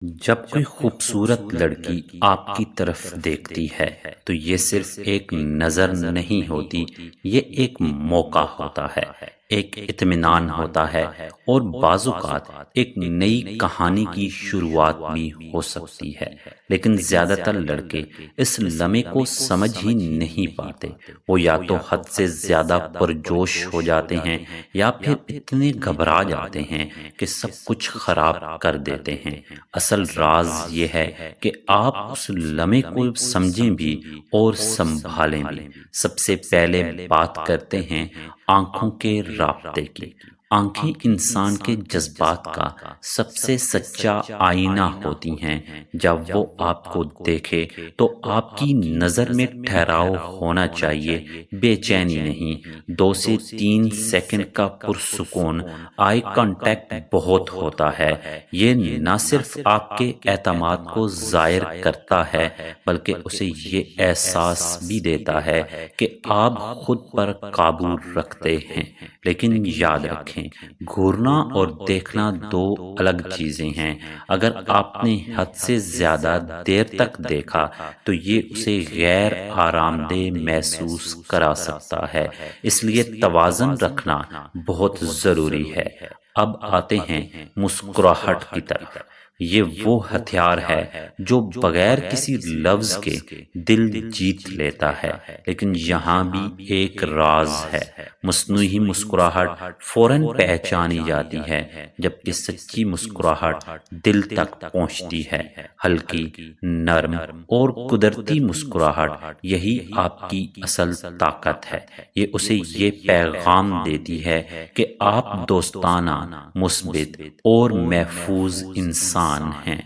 جب کوئی خوبصورت لڑکی آپ کی طرف دیکھتی ہے تو یہ صرف ایک نظر نہیں ہوتی، یہ ایک موقع ہوتا ہے، ایک اطمینان ہوتا ہے، اور بعض اوقات ایک نئی کہانی کی شروعات بھی ہو سکتی ہے۔ لیکن زیادہ تر لڑکے اس لمحے کو سمجھ ہی نہیں پاتے۔ وہ یا تو حد سے زیادہ پرجوش ہو جاتے ہیں یا پھر اتنے گھبرا جاتے ہیں کہ سب کچھ خراب کر دیتے ہیں۔ اصل راز یہ ہے کہ آپ اس لمحے کو سمجھیں بھی اور سنبھالیں بھی۔ سب سے پہلے بات کرتے ہیں آنکھوں کے رابطے کی۔ آنکھیں انسان کے جذبات کا سب سے سچا آئینہ ہوتی ہیں۔ جب وہ آپ کو دیکھے تو آپ کی نظر میں ٹھہراؤ ہونا چاہیے، بے چینی نہیں۔ 2 سے 3 سیکنڈ کا پرسکون آئی کانٹیکٹ بہت ہوتا ہے۔ یہ نہ صرف آپ کے اعتماد کو ظاہر کرتا ہے بلکہ اسے یہ احساس بھی دیتا ہے کہ آپ خود پر قابو رکھتے ہیں۔ لیکن یاد رکھیں، گھورنا اور دیکھنا دو الگ چیزیں ہیں۔ اگر آپ نے حد سے زیادہ دیر تک دیکھا تو یہ اسے غیر آرام دہ محسوس کرا سکتا ہے، اس لیے توازن رکھنا بہت ضروری ہے۔ اب آتے ہیں مسکراہٹ کی طرف۔ یہ وہ ہتھیار ہے جو بغیر کسی لفظ کے دل جیت لیتا ہے۔ لیکن یہاں بھی ایک راز ہے۔ مصنوعی مسکراہٹ فوراً پہچانی جاتی ہے، جبکہ سچی مسکراہٹ دل تک پہنچتی ہے۔ ہلکی، نرم اور قدرتی مسکراہٹ، یہی آپ کی اصل طاقت ہے۔ یہ اسے یہ پیغام دیتی ہے کہ آپ دوستانہ، مثبت اور محفوظ انسان ہیں۔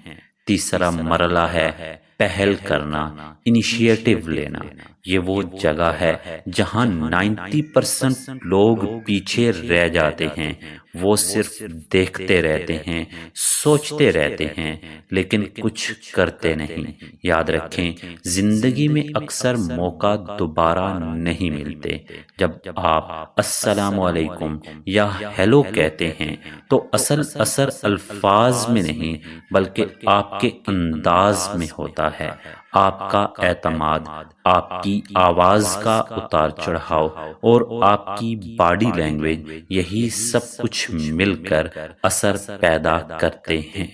تیسرا مرحلہ ہے پہل کرنا، انیشیٹو لینا۔ یہ وہ جگہ ہے جہاں 90% لوگ پیچھے رہ جاتے ہیں۔ وہ صرف دیکھتے رہتے ہیں، سوچتے رہتے ہیں، لیکن کچھ کرتے نہیں۔ یاد رکھیں، زندگی میں اکثر موقع دوبارہ نہیں ملتے۔ جب آپ السلام علیکم یا ہیلو کہتے ہیں تو اصل اثر الفاظ میں نہیں بلکہ آپ کے انداز میں ہوتا ہے۔ آپ کا اعتماد، آپ کی آواز کا اتار چڑھاؤ اور آپ کی باڈی لینگویج، یہی سب کچھ مل کر اثر پیدا کرتے ہیں۔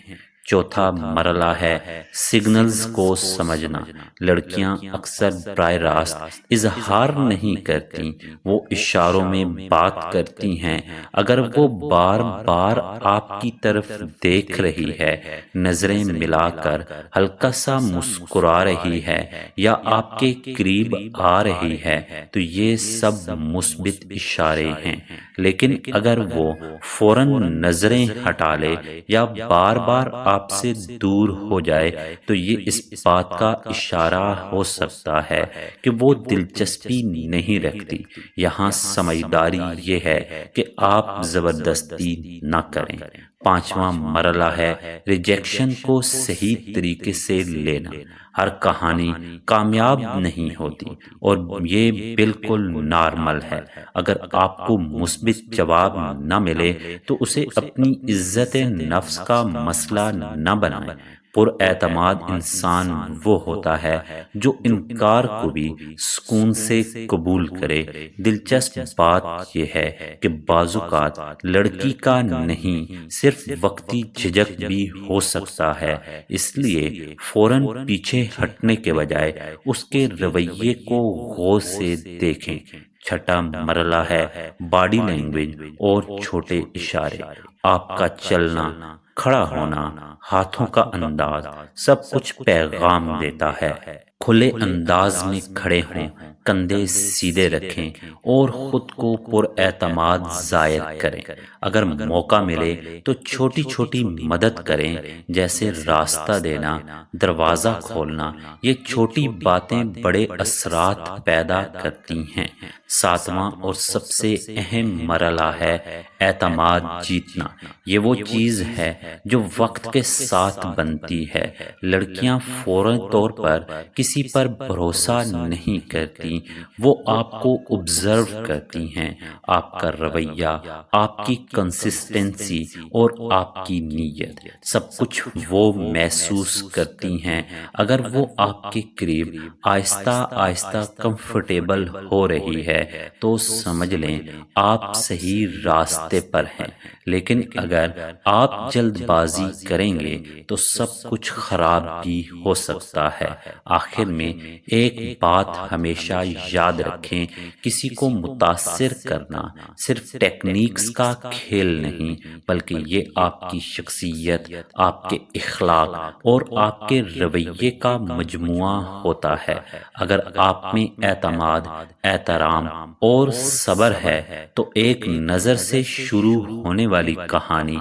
چوتھا مرحلہ ہے سگنلز کو سمجھنا۔ لڑکیاں اکثر براہ راست اظہار نہیں کرتی، وہ اشاروں میں بات کرتی ہیں۔ اگر وہ بار بار آپ کی طرف دیکھ رہی ہے، نظریں ملا کر ہلکا سا مسکرا رہی ہے یا آپ کے قریب آ رہی ہے تو یہ سب مثبت اشارے ہیں۔ لیکن اگر وہ فوراً نظریں ہٹا لے یا بار بار آپ سے دور ہو جائے تو یہ اس بات کا اشارہ ہو سکتا ہے کہ وہ دلچسپی نہیں رکھتی۔ یہاں سمجھداری یہ ہے کہ آپ زبردستی نہ کریں۔ پانچواں مرحلہ ہے ریجیکشن کو صحیح طریقے سے لینا۔ ہر کہانی کامیاب نہیں ہوتی اور یہ بالکل نارمل ہے۔ اگر آپ کو مثبت جواب نہ ملے تو اسے اپنی عزت نفس کا مسئلہ نہ بنائیں۔ پر اعتماد انسان وہ ہوتا ہے جو انکار کو بھی سکون سے قبول کرے۔ دلچسپ بات یہ ہے کہ بعض اوقات لڑکی کا نہیں، صرف وقتی جھجک بھی ہو سکتا ہے، اس لیے فوراً پیچھے ہٹنے کے بجائے اس کے رویے کو غور سے دیکھیں۔ چھٹا مرحلہ ہے باڈی لینگویج اور چھوٹے اشارے۔ آپ کا چلنا، کھڑا ہونا، ہاتھوں کا انداز، سب کچھ پیغام دیتا ہے۔ کھلے انداز میں کھڑے ہوں، کندھے سیدھے رکھیں اور خود کو پر اعتماد ظاہر کریں۔ اگر موقع ملے تو چھوٹی چھوٹی مدد کریں، جیسے راستہ دینا، دروازہ کھولنا۔ یہ چھوٹی باتیں بڑے اثرات پیدا کرتی ہیں۔ ساتواں اور سب سے اہم مرحلہ ہے اعتماد جیتنا۔ یہ وہ چیز ہے جو وقت کے ساتھ بنتی ہے۔ لڑکیاں فوری طور پر کسی پر بھروسہ نہیں کرتی، وہ آپ کو آبزرو کرتی ہیں، آپ کا رویہ، آپ کی کنسسٹنسی اور آپ کی نیت، سب کچھ وہ محسوس کرتی ہیں۔ اگر وہ آپ کے قریب آہستہ آہستہ کمفرٹیبل ہو رہی ہے تو سمجھ لیں آپ صحیح راستے پر ہیں، لیکن اگر آپ جلد بازی کریں گے تو سب کچھ خراب بھی ہو سکتا ہے۔ آخر میں ایک بات ہمیشہ یاد رکھیں، کسی کو متاثر کرنا صرف ٹیکنیکس کا کھیل نہیں، بلکہ یہ آپ کی شخصیت، آپ کے اخلاق اور آپ کے رویے کا مجموعہ ہوتا ہے۔ اگر آپ میں اعتماد، احترام اور صبر ہے تو ایک نظر سے شروع ہونے والی کہانی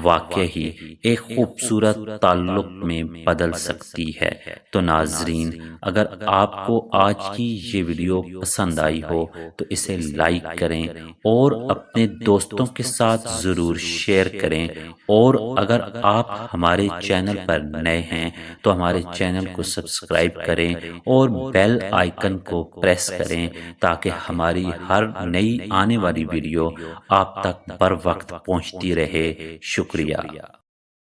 واقعی ایک خوبصورت تعلق میں بدل سکتی ہے۔ تو ناظرین، اگر آپ کو آج کی یہ ویڈیو پسند آئی ہو تو اسے لائک کریں اور اپنے دوستوں کے ساتھ ضرور شیئر کریں، اور اگر آپ ہمارے چینل پر نئے ہیں تو ہمارے چینل کو سبسکرائب کریں اور بیل آئیکن کو پریس کریں تاکہ ہماری ہر نئی آنے والی ویڈیو آپ تک بر وقت پہنچتی رہے۔ شکریہ۔